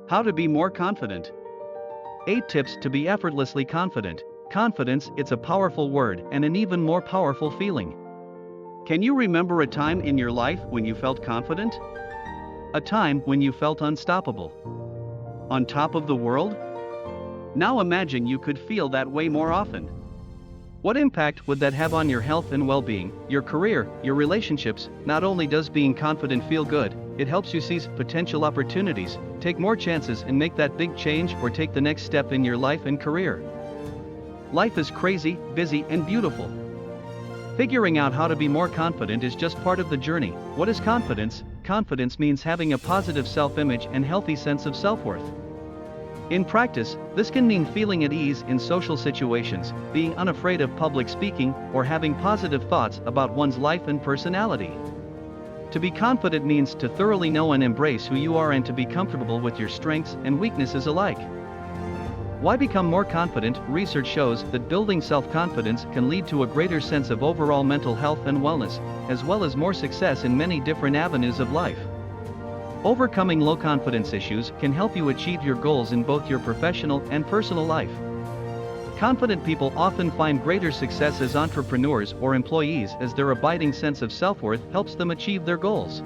How to be more confident. 8 tips to be effortlessly confident. Confidence, it's a powerful word and an even more powerful feeling. Can you remember a time in your life when you felt confident? A time when you felt unstoppable? On top of the world? Now imagine you could feel that way more often. What impact would that have on your health and well-being, your career, your relationships? Not only does being confident feel good, it helps you seize potential opportunities, take more chances and make that big change or take the next step in your life and career. Life is crazy, busy and beautiful. Figuring out how to be more confident is just part of the journey. What is confidence? Confidence means having a positive self-image and healthy sense of self-worth. In practice, this can mean feeling at ease in social situations, being unafraid of public speaking, or having positive thoughts about one's life and personality. To be confident means to thoroughly know and embrace who you are and to be comfortable with your strengths and weaknesses alike. Why become more confident? Research shows that building self-confidence can lead to a greater sense of overall mental health and wellness, as well as more success in many different avenues of life. Overcoming low confidence issues can help you achieve your goals in both your professional and personal life. Confident people often find greater success as entrepreneurs or employees as their abiding sense of self-worth helps them achieve their goals.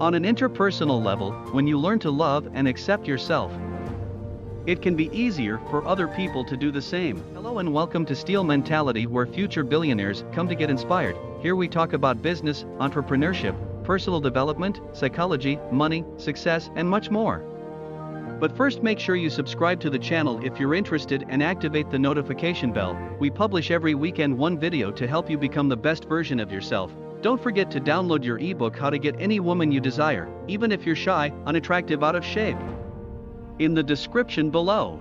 On an interpersonal level, when you learn to love and accept yourself, it can be easier for other people to do the same. Hello and welcome to Steel Mentality, where future billionaires come to get inspired. Here we talk about business, entrepreneurship, personal development, psychology, money, success, and much more. But first, make sure you subscribe to the channel if you're interested and activate the notification bell. We publish every weekend one video to help you become the best version of yourself. Don't forget to download your ebook, How to Get Any Woman You Desire, even if you're shy, unattractive, out of shape, in the description below.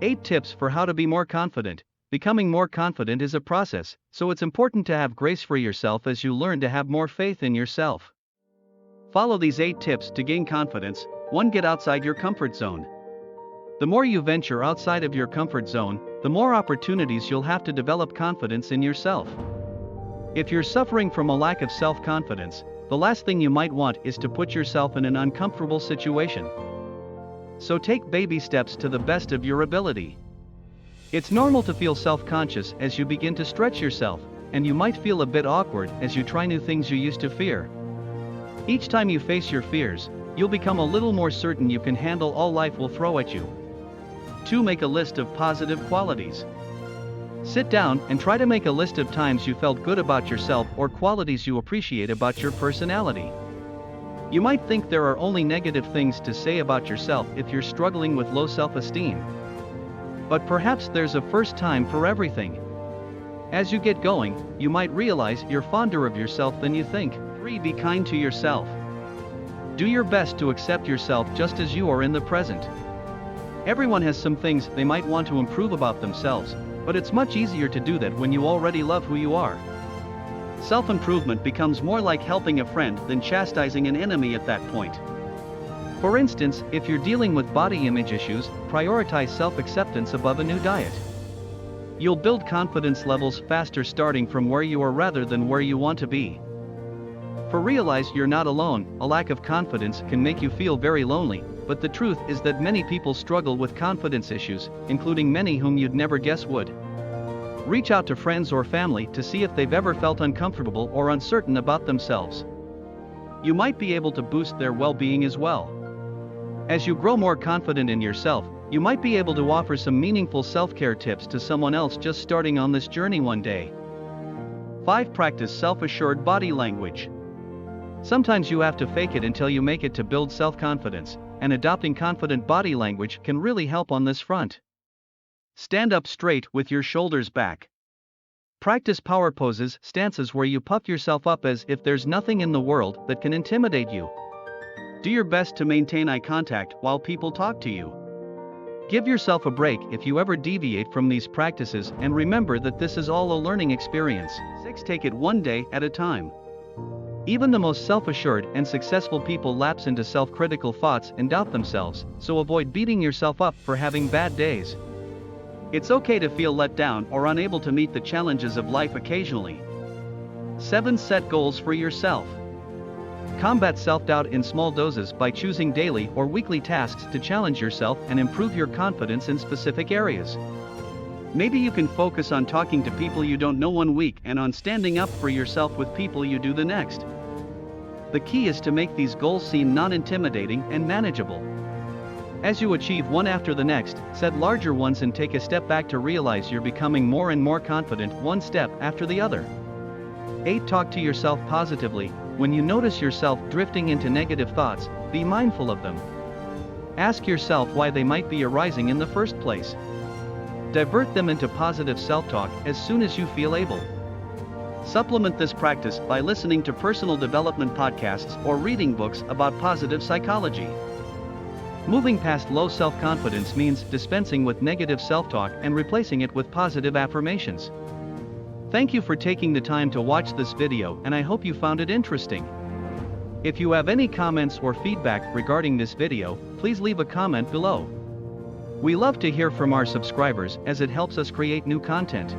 8 tips for how to be more confident. Becoming more confident is a process, so it's important to have grace for yourself as you learn to have more faith in yourself. Follow these 8 tips to gain confidence. 1. Get outside your comfort zone. The more you venture outside of your comfort zone, the more opportunities you'll have to develop confidence in yourself. If you're suffering from a lack of self-confidence, the last thing you might want is to put yourself in an uncomfortable situation. So take baby steps to the best of your ability. It's normal to feel self-conscious as you begin to stretch yourself, and you might feel a bit awkward as you try new things you used to fear. Each time you face your fears, you'll become a little more certain you can handle all life will throw at you. 2. Make a list of positive qualities. Sit down and try to make a list of times you felt good about yourself or qualities you appreciate about your personality. You might think there are only negative things to say about yourself if you're struggling with low self-esteem. But perhaps there's a first time for everything. As you get going, you might realize you're fonder of yourself than you think. 3. Be kind to yourself. Do your best to accept yourself just as you are in the present. Everyone has some things they might want to improve about themselves, but it's much easier to do that when you already love who you are. Self-improvement becomes more like helping a friend than chastising an enemy at that point. For instance, if you're dealing with body image issues, prioritize self-acceptance above a new diet. You'll build confidence levels faster starting from where you are rather than where you want to be. For realize you're not alone. A lack of confidence can make you feel very lonely, but the truth is that many people struggle with confidence issues, including many whom you'd never guess would. Reach out to friends or family to see if they've ever felt uncomfortable or uncertain about themselves. You might be able to boost their well-being as well. As you grow more confident in yourself, you might be able to offer some meaningful self-care tips to someone else just starting on this journey one day. 5. Practice self-assured body language. Sometimes you have to fake it until you make it to build self-confidence, and adopting confident body language can really help on this front. Stand up straight with your shoulders back. Practice power poses, stances where you puff yourself up as if there's nothing in the world that can intimidate you. Do your best to maintain eye contact while people talk to you. Give yourself a break if you ever deviate from these practices, and remember that this is all a learning experience. 6. Take it one day at a time. Even the most self-assured and successful people lapse into self-critical thoughts and doubt themselves, so avoid beating yourself up for having bad days. It's okay to feel let down or unable to meet the challenges of life occasionally. 7. Set goals for yourself. Combat self-doubt in small doses by choosing daily or weekly tasks to challenge yourself and improve your confidence in specific areas. Maybe you can focus on talking to people you don't know 1 week and on standing up for yourself with people you do the next. The key is to make these goals seem non-intimidating and manageable. As you achieve one after the next, set larger ones and take a step back to realize you're becoming more and more confident one step after the other. 8. Talk to yourself positively. When you notice yourself drifting into negative thoughts, be mindful of them. Ask yourself why they might be arising in the first place. Divert them into positive self-talk as soon as you feel able. Supplement this practice by listening to personal development podcasts or reading books about positive psychology. Moving past low self-confidence means dispensing with negative self-talk and replacing it with positive affirmations. Thank you for taking the time to watch this video, and I hope you found it interesting. If you have any comments or feedback regarding this video, please leave a comment below. We love to hear from our subscribers as it helps us create new content.